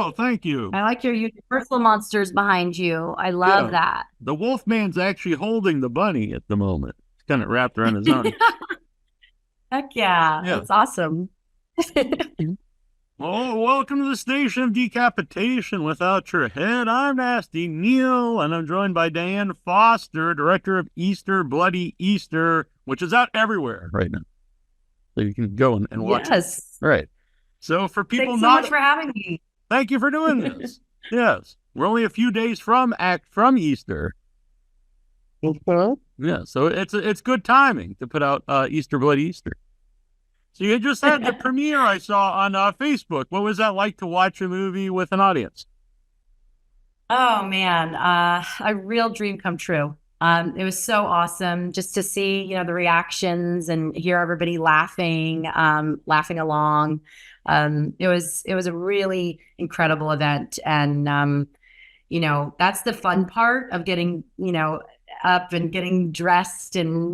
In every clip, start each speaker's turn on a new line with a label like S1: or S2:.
S1: Oh, thank you.
S2: I like your Universal monsters behind you. I love
S1: Yeah.
S2: that.
S1: The Wolfman's actually holding the bunny at the moment. It's kind of wrapped around his arm.
S2: Heck yeah,
S1: Yeah.
S2: that's awesome.
S1: Oh, welcome to the station of decapitation without your head. I'm Nasty Neil, and I'm joined by Diane Foster, director of Easter Bloody Easter, which is out everywhere right now. So you can go and watch it.
S2: Yes.
S1: All right. So for people
S2: Thanks so much
S1: not,
S2: for having me.
S1: thank you for doing this. Yes. We're only a few days from Easter.
S2: Mhm.
S1: Yeah, so it's good timing to put out Easter Bloody Easter. So you just had the premiere I saw on Facebook. What was that like to watch a movie with an audience?
S2: Oh man, a real dream come true. It was so awesome just to see, the reactions and hear everybody laughing, laughing along. It was a really incredible event, and that's the fun part of getting, up and getting dressed and,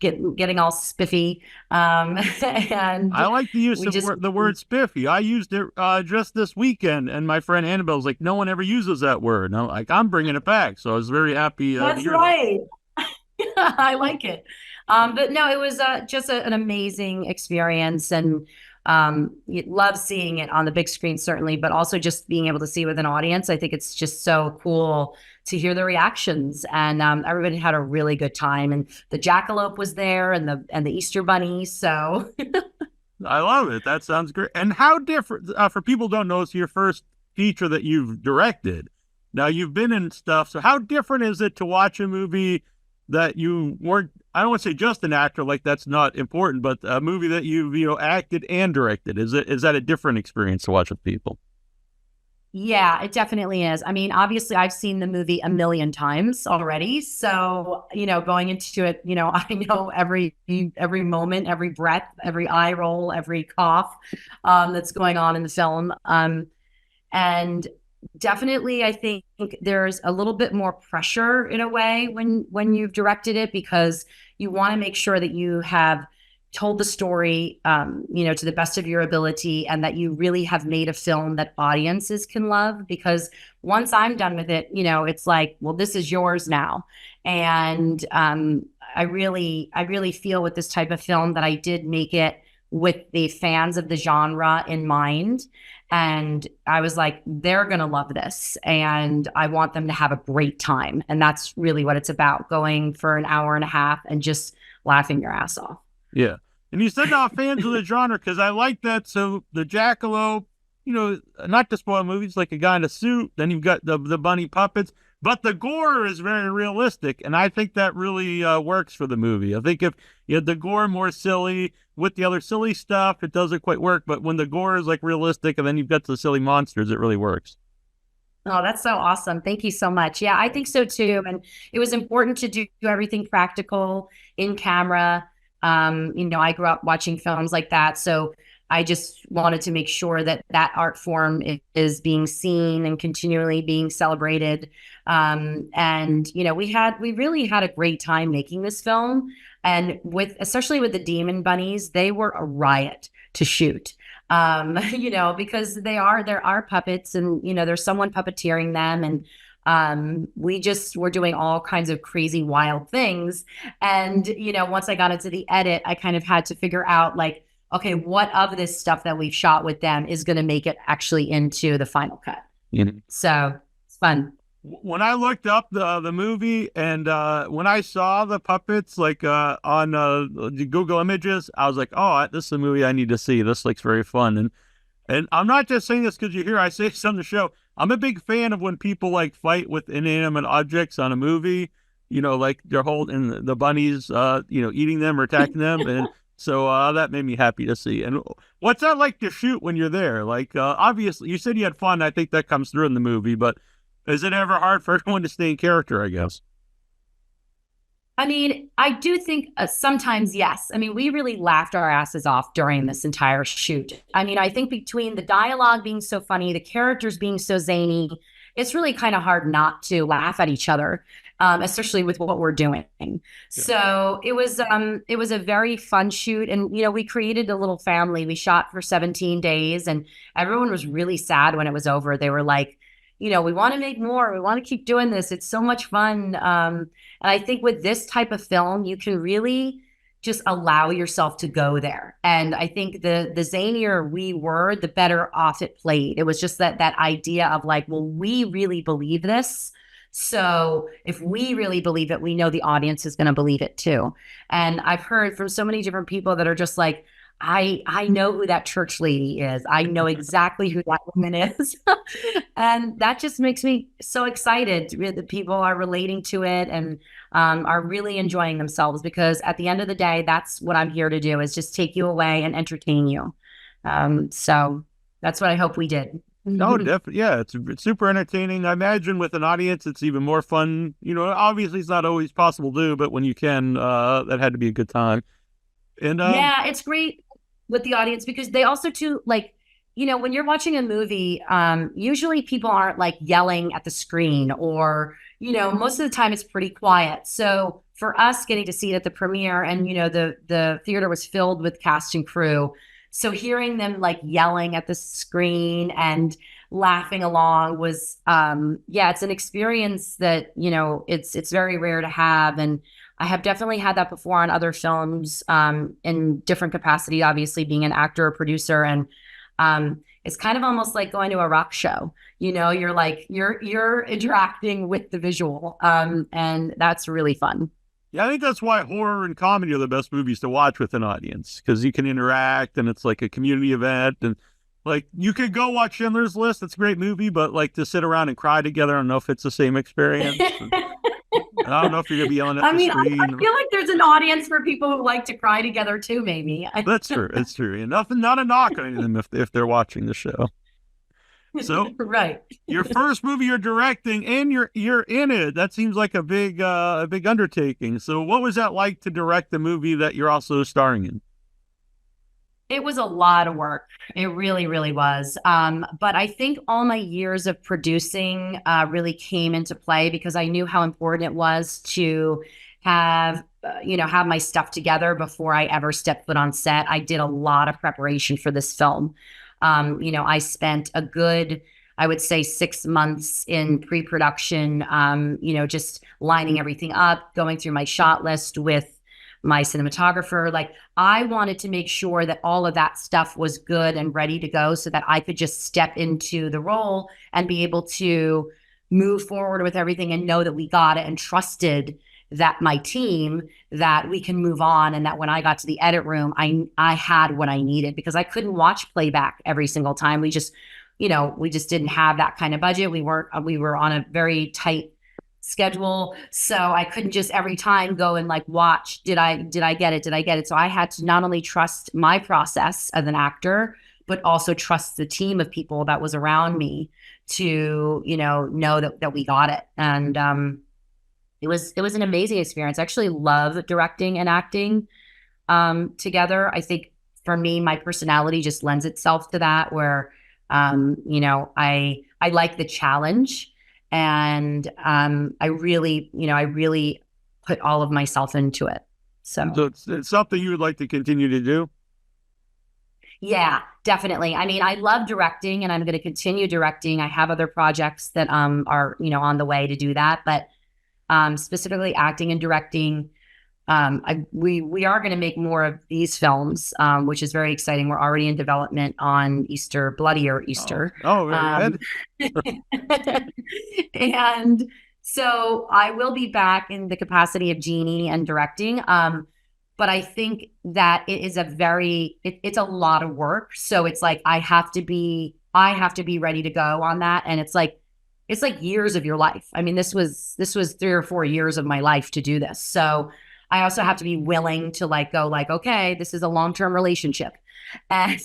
S2: getting all spiffy.
S1: I
S2: And
S1: like the use
S2: we
S1: of
S2: just,
S1: the word spiffy. I used it just this weekend, and my friend Annabelle's like, no one ever uses that word. And I'm like, I'm bringing it back. So I was very happy to
S2: that's
S1: hear that.
S2: right. I like it. But no, it was just an amazing experience, and you love seeing it on the big screen, certainly, but also just being able to see with an audience. I think it's just so cool to hear the reactions, and everybody had a really good time. And the jackalope was there, and the Easter bunny. So
S1: I love it. That sounds great. And how different, for people who don't know, it's your first feature that you've directed. Now, you've been in stuff. So how different is it to watch a movie that you weren't, I don't want to say just an actor, like that's not important, but a movie that you've, acted and directed? Is that a different experience to watch with people?
S2: yeah, it definitely is. I mean, obviously, I've seen the movie a million times already. So, going into it, I know every moment, every breath, every eye roll, every cough that's going on in the film. And definitely, I think there's a little bit more pressure in a way when you've directed it, because you want to make sure that you have told the story, to the best of your ability, and that you really have made a film that audiences can love. Because once I'm done with it, it's like, well, this is yours now. And I really feel with this type of film that I did make it with the fans of the genre in mind. And I was like, they're going to love this. And I want them to have a great time. And that's really what it's about, going for an hour and a half and just laughing your ass off.
S1: Yeah. And you said not fans of the genre, because I like that. So the jackalope, not to spoil movies, like a guy in a suit. Then you've got the bunny puppets, but the gore is very realistic, and I think that really works for the movie. I think if you had the gore more silly with the other silly stuff, it doesn't quite work. But when the gore is like realistic, and then you've got the silly monsters, it really works.
S2: Oh, that's so awesome. Thank you so much. Yeah, I think so too. And it was important to do everything practical in camera. I grew up watching films like that. So I just wanted to make sure that that art form is being seen and continually being celebrated. And, we really had a great time making this film. And especially with the demon bunnies, they were a riot to shoot. Because there are puppets, and, there's someone puppeteering them. And we just were doing all kinds of crazy, wild things. And, once I got into the edit, I kind of had to figure out, like, okay, what of this stuff that we've shot with them is going to make it actually into the final cut.
S1: Mhm.
S2: So it's fun.
S1: When I looked up the movie, and when I saw the puppets like on the Google Images, I was like, "Oh, this is a movie I need to see. This looks very fun." And I'm not just saying this because you hear I say this on the show. I'm a big fan of when people like fight with inanimate objects on a movie. Like they're holding the bunnies, eating them or attacking them, and so that made me happy to see. And what's that like to shoot when you're there? Like, obviously, you said you had fun. I think that comes through in the movie, but is it ever hard for everyone to stay in character, I guess?
S2: I mean, I do think sometimes, yes. I mean, we really laughed our asses off during this entire shoot. I mean, I think between the dialogue being so funny, the characters being so zany, it's really kind of hard not to laugh at each other. especially with what we're doing.
S1: Yeah.
S2: So it was a very fun shoot, and we created a little family. We shot for 17 days, and everyone was really sad when it was over. They were like, we want to make more. We want to keep doing this. It's so much fun. And I think with this type of film, you can really just allow yourself to go there. And I think the zanier we were, the better off it played. It was just that idea of like, well, we really believe this. So if we really believe it, we know the audience is going to believe it too. And I've heard from so many different people that are just like, I know who that church lady is. I know exactly who that woman is. And that just makes me so excited that people are relating to it and are really enjoying themselves, because at the end of the day, that's what I'm here to do, is just take you away and entertain you. So that's what I hope we did.
S1: Oh, definitely. Yeah, it's super entertaining. I imagine with an audience, it's even more fun. Obviously, it's not always possible to do, but when you can, that had to be a good time. And
S2: Yeah, it's great with the audience because they also too like, when you're watching a movie, usually people aren't like yelling at the screen, or, most of the time it's pretty quiet. So for us getting to see it at the premiere, and the theater was filled with cast and crew. So hearing them like yelling at the screen and laughing along was yeah, it's an experience that, it's very rare to have. And I have definitely had that before on other films, in different capacity, obviously being an actor or producer. And it's kind of almost like going to a rock show. You're like, you're interacting with the visual. And that's really fun.
S1: yeah, I think that's why horror and comedy are the best movies to watch with an audience, because you can interact and it's like a community event. And like you could go watch Schindler's List. It's a great movie, but like to sit around and cry together, I don't know if it's the same experience. I don't know if you're gonna be yelling at
S2: I
S1: the
S2: mean, I
S1: screen.
S2: feel like there's an audience for people who like to cry together too, maybe.
S1: That's true. It's true. And nothing, not a knock on them if they're watching the show. So
S2: Right.
S1: your first movie you're directing and you're in it. That seems like a big undertaking. So what was that like to direct the movie that you're also starring in?
S2: It was a lot of work. It really, really was. But I think all my years of producing really came into play because I knew how important it was to have, have my stuff together before I ever stepped foot on set. I did a lot of preparation for this film. I spent a good, I would say, 6 months in pre-production, just lining everything up, going through my shot list with my cinematographer. Like, I wanted to make sure that all of that stuff was good and ready to go so that I could just step into the role and be able to move forward with everything and know that we got it, and trusted that my team, that we can move on, and that when I got to the edit room, I had what I needed, because I couldn't watch playback every single time. We just didn't have that kind of budget. We were on a very tight schedule, so I couldn't just every time go and like watch, did I get it, so I had to not only trust my process as an actor, but also trust the team of people that was around me to know that we got it. And it was an amazing experience. I actually love directing and acting together. I think for me, my personality just lends itself to that, where I like the challenge. And I really put all of myself into it.
S1: So it's something you would like to continue to do?
S2: Yeah, definitely. I mean, I love directing, and I'm going to continue directing. I have other projects that are on the way to do that, but specifically acting and directing. We are going to make more of these films, which is very exciting. We're already in development on Easter, Bloodier Easter.
S1: Oh, very good.
S2: And so I will be back in the capacity of Jeannie and directing. But I think that it is it's a lot of work. So it's like I have to be ready to go on that. And it's like years of your life. I mean, this was 3 or 4 years of my life to do this. So I also have to be willing to like go like, okay, this is a long-term relationship, and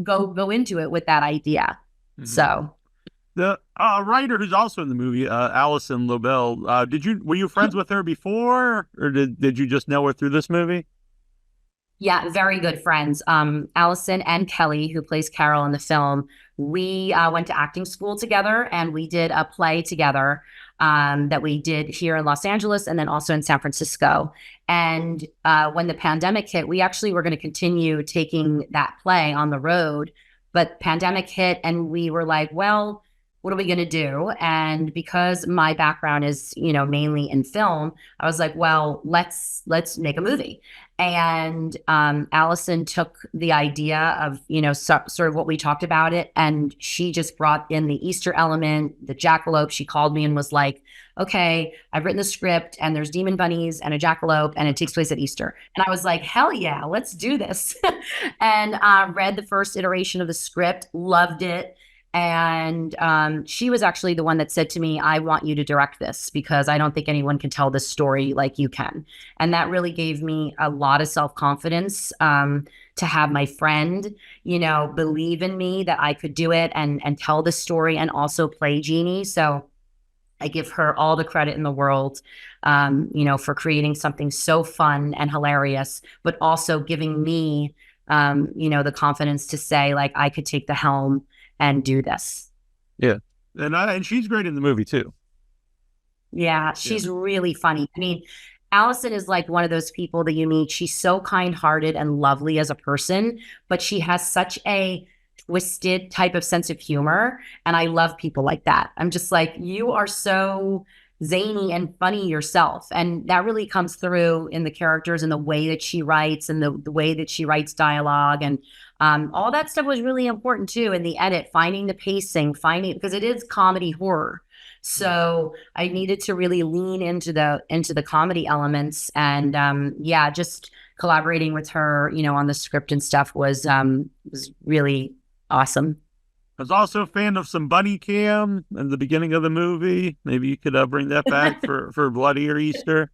S2: go into it with that idea.
S1: Mm-hmm.
S2: So
S1: the writer who's also in the movie, Allison Lobel, were you friends with her before, or did you just know her through this movie?
S2: Yeah, very good friends. Allison and Kelly, who plays Carol in the film, we went to acting school together, and we did a play together. that we did here in Los Angeles and then also in San Francisco. And when the pandemic hit, we actually were going to continue taking that play on the road, but pandemic hit and we were like, well, what are we going to do? And because my background is, mainly in film, I was like, well, let's make a movie. And Allison took the idea of, sort of what we talked about it, and she just brought in the Easter element, the jackalope. She called me and was like, okay, I've written the script and there's demon bunnies and a jackalope and it takes place at Easter. And I was like, hell yeah, let's do this. And read the first iteration of the script, loved it. And she was actually the one that said to me, I want you to direct this because I don't think anyone can tell this story like you can. And that really gave me a lot of self-confidence to have my friend, believe in me that I could do it and tell the story and also play Jeannie. So I give her all the credit in the world, for creating something so fun and hilarious, but also giving me, the confidence to say, like, I could take the helm and do this.
S1: Yeah. And she's great in the movie too.
S2: Yeah, she's really funny. I mean, Allison is like one of those people that you meet. She's so kind-hearted and lovely as a person, but she has such a twisted type of sense of humor. And I love people like that. I'm just like, you are so zany and funny yourself. And that really comes through in the characters and the way that she writes and the way that she writes dialogue. And all that stuff was really important too in the edit, finding the pacing, because it is comedy horror. So I needed to really lean into the comedy elements. And just collaborating with her, on the script and stuff was really awesome.
S1: I was also a fan of some bunny cam in the beginning of the movie. Maybe you could bring that back for Bloodier Easter.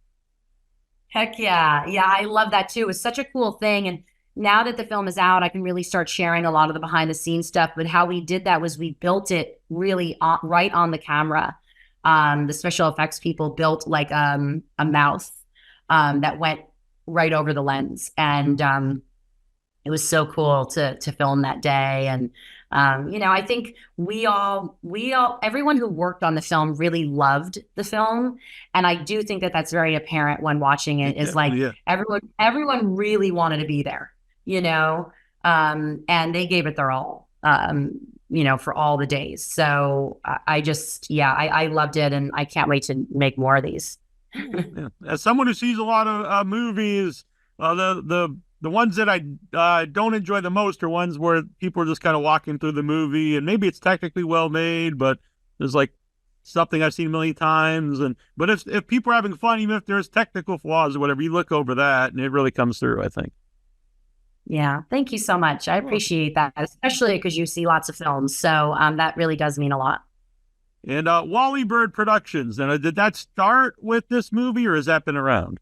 S2: Heck yeah. Yeah, I love that too. It was such a cool thing. And now that the film is out, I can really start sharing a lot of the behind the scenes stuff. But how we did that was we built it really right on the camera. The special effects people built like a mouth that went right over the lens. And it was so cool to film that day. And I think we all, everyone who worked on the film really loved the film. And I do think that that's very apparent when watching it is like everyone really wanted to be there, and they gave it their all, for all the days. So I loved it and I can't wait to make more of these.
S1: Yeah. As someone who sees a lot of movies, the ones that I don't enjoy the most are ones where people are just kind of walking through the movie and maybe it's technically well made, but there's like something I've seen a million times. But if people are having fun, even if there's technical flaws or whatever, you look over that and it really comes through, I think.
S2: Yeah. Thank you so much. I appreciate that, especially because you see lots of films. So that really does mean a lot.
S1: And Wally Bird Productions, and did that start with this movie or has that been around?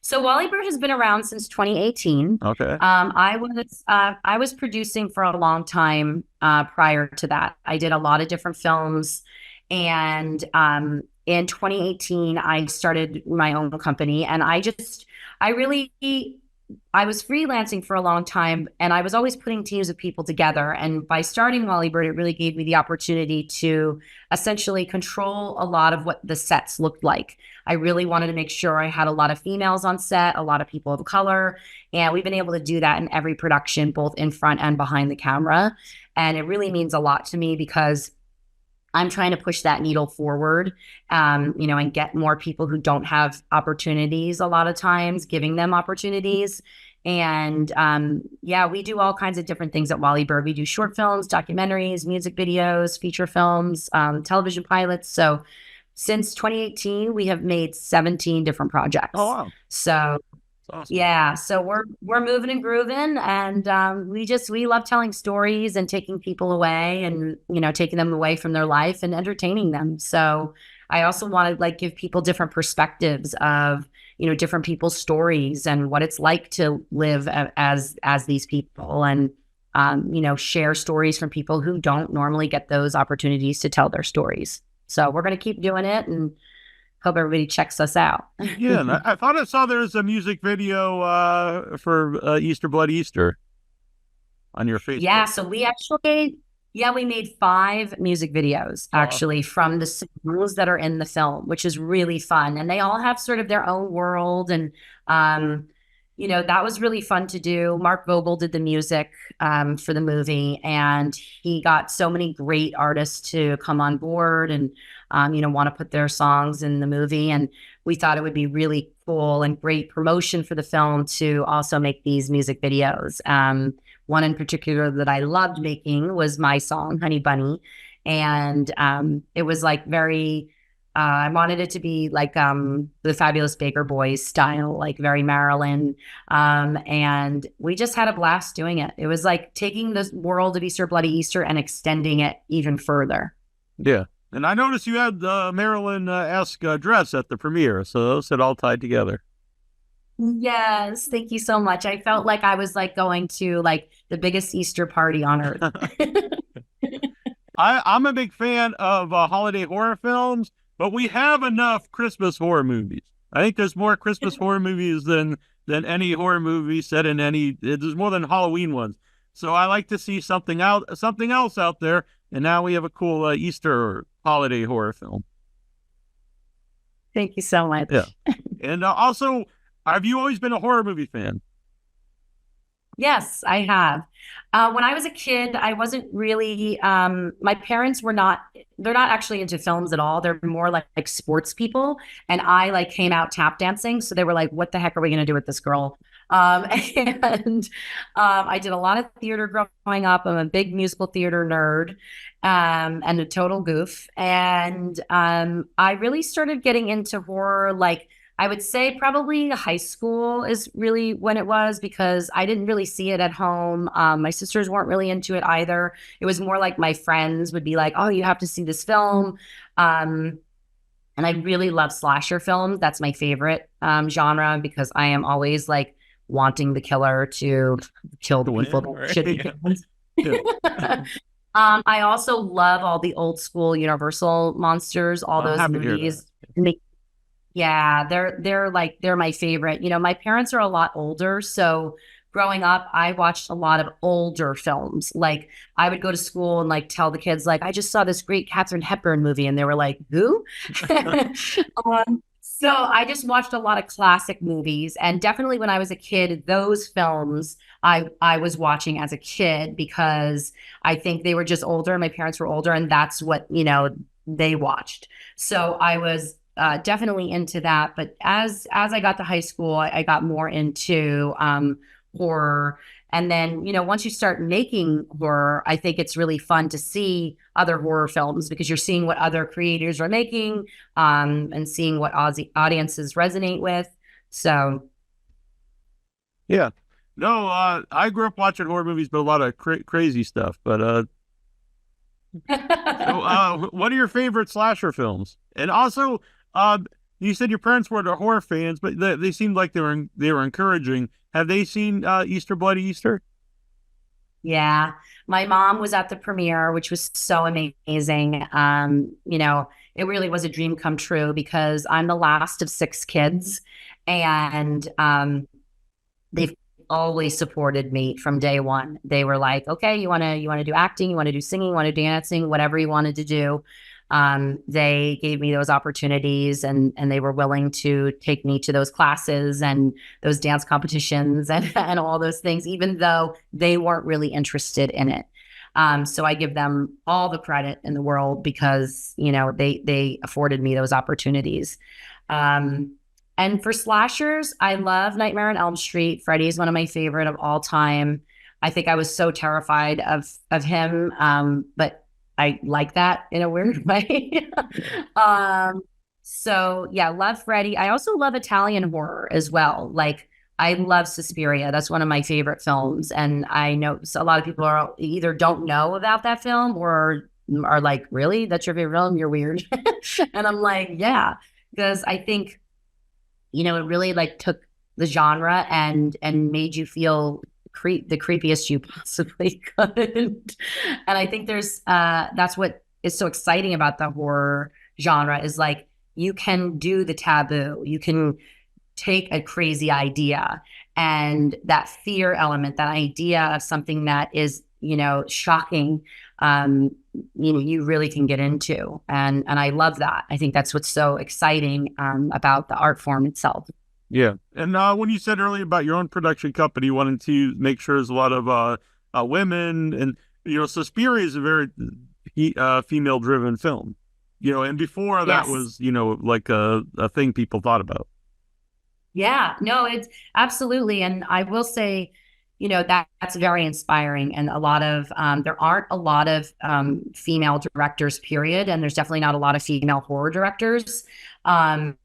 S2: So Wally Bird has been around since 2018.
S1: Okay.
S2: I was producing for a long time prior to that. I did a lot of different films, and in 2018 I started my own company, and I was freelancing for a long time, and I was always putting teams of people together. And by starting Wally Bird, it really gave me the opportunity to essentially control a lot of what the sets looked like. I really wanted to make sure I had a lot of females on set, a lot of people of color. And we've been able to do that in every production, both in front and behind the camera. And it really means a lot to me because I'm trying to push that needle forward, and get more people who don't have opportunities a lot of times, giving them opportunities. And we do all kinds of different things at Wally Bird. We do short films, documentaries, music videos, feature films, television pilots. So since 2018, we have made 17 different projects.
S1: Oh, wow.
S2: So awesome. Yeah, so we're moving and grooving, and we love telling stories and taking people away, and taking them away from their life and entertaining them. So I also want to give people different perspectives of different people's stories and what it's like to live as these people, and share stories from people who don't normally get those opportunities to tell their stories. So we're going to keep doing it, and hope everybody checks us out.
S1: Yeah, and I thought I saw there was a music video for Easter Blood Easter on your Facebook.
S2: Yeah, so we actually Yeah, we made 5 music videos
S1: Oh,
S2: actually from the songs that are in the film, which is really fun. And they all have sort of their own world. And, um, that was really fun to do. Mark Vogel did the music for the movie, and he got so many great artists to come on board and, want to put their songs in the movie. And we thought it would be really cool and great promotion for the film to also make these music videos. One in particular that I loved making was my song, Honey Bunny. And it was like very, I wanted it to be like the Fabulous Baker Boys style, like very Maryland. And we just had a blast doing it. It was like taking the world of Easter Bloody Easter and extending it even further.
S1: yeah. And I noticed you had the Marilyn-esque dress at the premiere, so those had all tied together.
S2: Yes, thank you so much. I felt like I was like going to like the biggest Easter party on earth.
S1: I'm a big fan of holiday horror films, but we have enough Christmas horror movies. I think there's more Christmas horror movies than any horror movie set in any. There's more than Halloween ones. So I like to see something else out there. And now we have a cool Easter holiday horror film.
S2: Thank you so
S1: Yeah,
S2: much.
S1: and also, have you always been a horror movie fan?
S2: Yes, I have. When I was a kid, I wasn't really, my parents were not, they're not actually into films at all. They're more like sports people. And I like came out tap dancing. So they were like, what the heck are we going to do with this girl? And I did a lot of theater growing up. I'm a big musical theater nerd and a total goof. And I really started getting into horror like I would say probably high school is really when it was because I didn't really see it at home. My sisters weren't really into it either. It was more like my friends would be like, "Oh, you have to see this film." Um, and I really love slasher films. That's my favorite genre because I am always like wanting the killer to kill
S1: To
S2: the people
S1: win,
S2: that
S1: right?
S2: should be
S1: Yeah,
S2: killed.
S1: yeah.
S2: I also love all the old school Universal monsters, all
S1: I'm
S2: those
S1: happy to hear that.
S2: movies. Yeah, they're my favorite. My parents are a lot older, so growing up, I watched a lot of older films. Like I would go to school and like tell the kids like I just saw this great Katharine Hepburn movie, and they were like, "Who?" So I just watched a lot of classic movies, and definitely when I was a kid, those films I was watching as a kid because I think they were just older. My parents were older, and that's what they watched. So I was definitely into that. But as I got to high school, I got more into horror. And then, once you start making horror, I think it's really fun to see other horror films because you're seeing what other creators are making and seeing what audiences resonate with. So,
S1: Yeah. No, I grew up watching horror movies, but a lot of crazy stuff. But so what are your favorite slasher films? And also, uh, you said your parents were the horror fans, but they seemed like they were encouraging. Have they seen Easter Bloody Easter?
S2: yeah, my mom was at the premiere, which was so amazing. It really was a dream come true because I'm the last of 6 kids, and they've always supported me from day one. They were like, okay, you want to do acting, you want to do singing, you want to do dancing, whatever you wanted to do. They gave me those opportunities and they were willing to take me to those classes and those dance competitions and all those things, even though they weren't really interested in it. So I give them all the credit in the world because, they afforded me those opportunities. And for slashers, I love Nightmare on Elm Street. Freddy is one of my favorite of all time. I think I was so terrified of him, but I like that in a weird way. um, so yeah, love Freddy. I also love Italian horror as well. Like I love Suspiria. That's one of my favorite films, and I know a lot of people are either don't know about that film or are like, "Really? That's your favorite film? You're weird." And I'm like, "Yeah," because I think it really like took the genre and made you feel the creepiest you possibly could. And I think there's that's what is so exciting about the horror genre is like you can do the taboo. You can take a crazy idea and that fear element, that idea of something that is, shocking, you really can get into. And I love that. I think that's what's so exciting about the art form itself.
S1: Yeah. And when you said earlier about your own production company, you wanted to make sure there's a lot of women, and Suspiria is a very female driven film. And before that
S2: Yes.
S1: was, like a thing people thought about.
S2: Yeah, no, it's absolutely. And I will say, that's very inspiring. And there aren't a lot of female directors, period. And there's definitely not a lot of female horror directors. And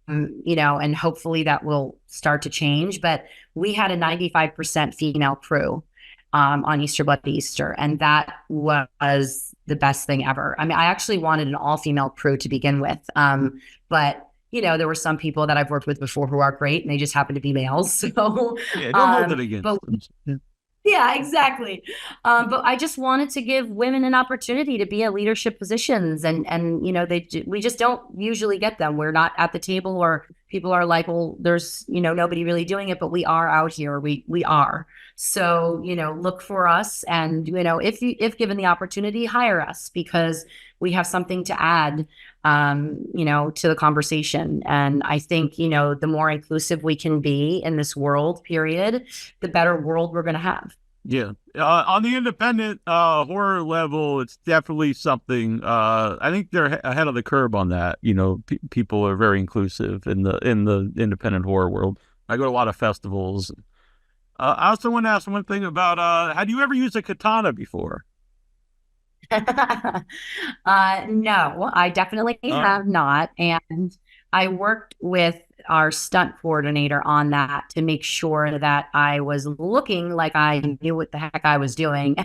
S2: hopefully that will start to change. But we had a 95% female crew on Easter Bloody Easter. And that was the best thing ever. I mean, I actually wanted an all female crew to begin with. But there were some people that I've worked with before who are great and they just happen to be males. So,
S1: Yeah, don't hold it against
S2: but
S1: them. Yeah.
S2: yeah, exactly. But I just wanted to give women an opportunity to be in leadership positions, and we just don't usually get them. We're not at the table, or people are like, well, there's nobody really doing it, but we are out here. We are. So look for us, and if given the opportunity, hire us, because we have something to add to the conversation. And I think, the more inclusive we can be in this world, period, the better world we're going to have.
S1: Yeah. On the independent horror level, it's definitely something. I think they're ahead of the curve on that. People are very inclusive in the independent horror world. I go to a lot of festivals. I also want to ask one thing about had you ever used a katana before?
S2: No, I definitely
S1: Uh,
S2: have not. And I worked with our stunt coordinator on that to make sure that I was looking like I knew what the heck I was doing.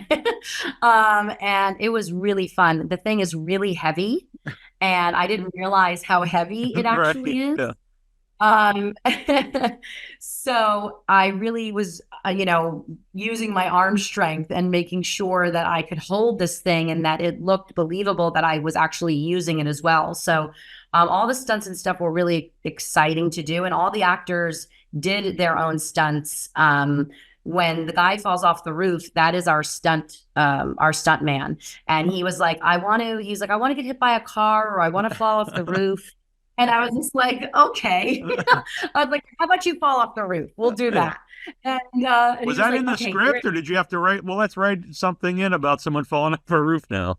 S2: And it was really fun. The thing is really heavy, and I didn't realize how heavy it
S1: right.
S2: actually is.
S1: Yeah.
S2: Um, so I really was, using my arm strength and making sure that I could hold this thing and that it looked believable that I was actually using it as well. So, all the stunts and stuff were really exciting to do, and all the actors did their own stunts. When the guy falls off the roof, that is our stunt man. And he's like, I want to get hit by a car, or I want to fall off the roof. And I was just like, okay. I was like, how about you fall off the roof? We'll do
S1: Yeah.
S2: that. And
S1: Was
S2: he was
S1: that
S2: like,
S1: in the
S2: okay, great.
S1: script, or did you have to write? Well, let's write something in about someone falling off a roof now.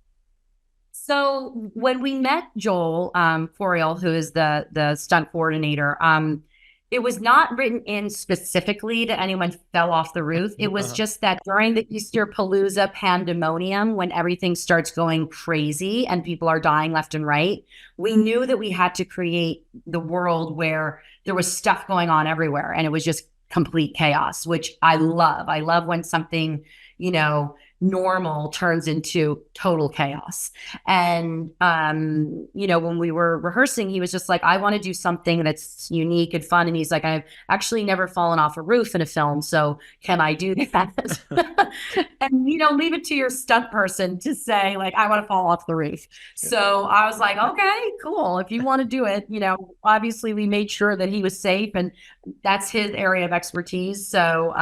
S2: So when we met Joel Foriel, who is the stunt coordinator, it was not written in specifically that anyone fell off the roof. It was
S1: Uh-huh.
S2: just that during the Easter Palooza pandemonium, when everything starts going crazy and people are dying left and right, we knew that we had to create the world where there was stuff going on everywhere, and it was just complete chaos, which I love. I love when something, normal turns into total chaos. And when we were rehearsing, he was just like, I want to do something that's unique and fun. And he's like, I've actually never fallen off a roof in a film, so can I do that? And leave it to your stunt person to say, like, I want to fall off the roof. So I was like, okay, cool, if you want to do it. Obviously we made sure that he was safe, and that's his area of expertise. So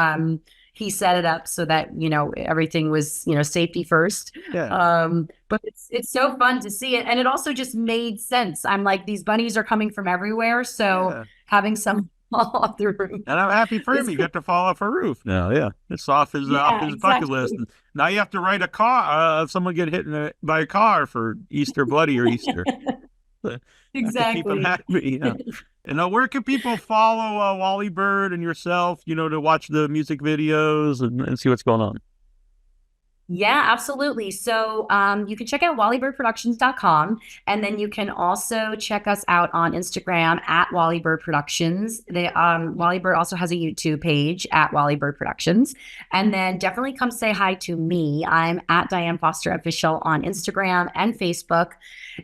S2: he set it up so that everything was safety first.
S1: Yeah.
S2: But it's so fun to see it, and it also just made sense. I'm like, these bunnies are coming from everywhere, so
S1: Yeah.
S2: having some fall off the roof
S1: And I'm happy for him.
S2: is
S1: He got to fall off a roof now. Yeah, it's off
S2: yeah,
S1: his bucket list.
S2: exactly.
S1: Now you have to write a car. Someone get hit by a car for Easter Bloody or Easter. Have to keep him
S2: Exactly.
S1: happy. Yeah. And where can people follow Wally Bird and yourself? To watch the music videos and see what's going on.
S2: Yeah, absolutely. So you can check out wallybirdproductions.com, and then you can also check us out on Instagram at Wally Bird Productions. Wally Bird also has a YouTube page at Wally Bird Productions. And then definitely come say hi to me. I'm at Diane Foster Official on Instagram and Facebook.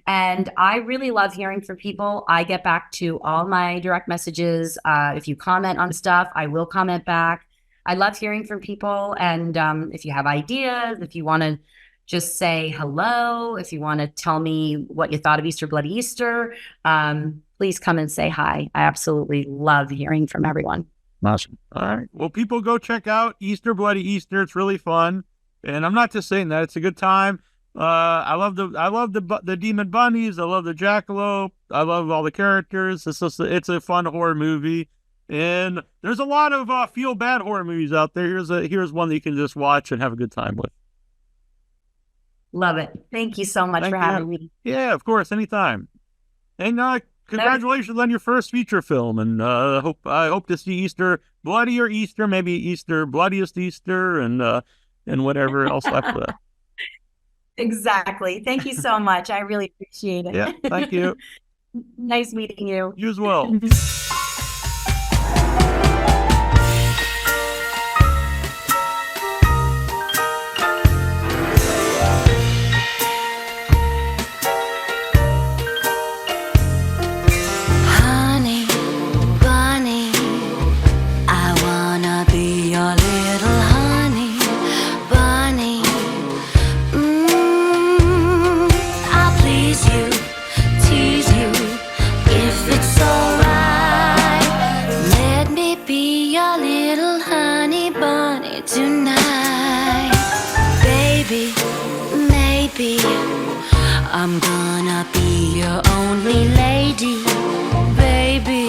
S2: And I really love hearing from people. I get back to all my direct messages. If you comment on stuff, I will comment back. I love hearing from people. And if you have ideas, if you want to just say hello, if you want to tell me what you thought of Easter Bloody Easter, please come and say hi. I absolutely love hearing from everyone.
S1: Awesome. All right. Well, people go check out Easter Bloody Easter. It's really fun. And I'm not just saying that; it's a good time. I love the demon bunnies. I love the jackalope. I love all the characters. It's a fun horror movie. And there's a lot of feel bad horror movies out there. Here's one that you can just watch and have a good time with.
S2: Love it. Thank you so much for
S1: Thank you.
S2: having me.
S1: Yeah, of course, anytime. And
S2: No,
S1: congratulations on your first feature film. And I hope to see Easter, bloodier Easter, maybe Easter, bloodiest Easter, and whatever else after that.
S2: exactly. Thank you so much. I really appreciate
S1: Yeah, thank
S2: it.
S1: you.
S2: Nice meeting you.
S1: You as well.
S3: Honey, bunny, I wanna be your little honey bunny. I'll please you, tease you, if it's alright. Let me be your little honey bunny tonight. Baby, maybe I'm gonna be your only lady, baby.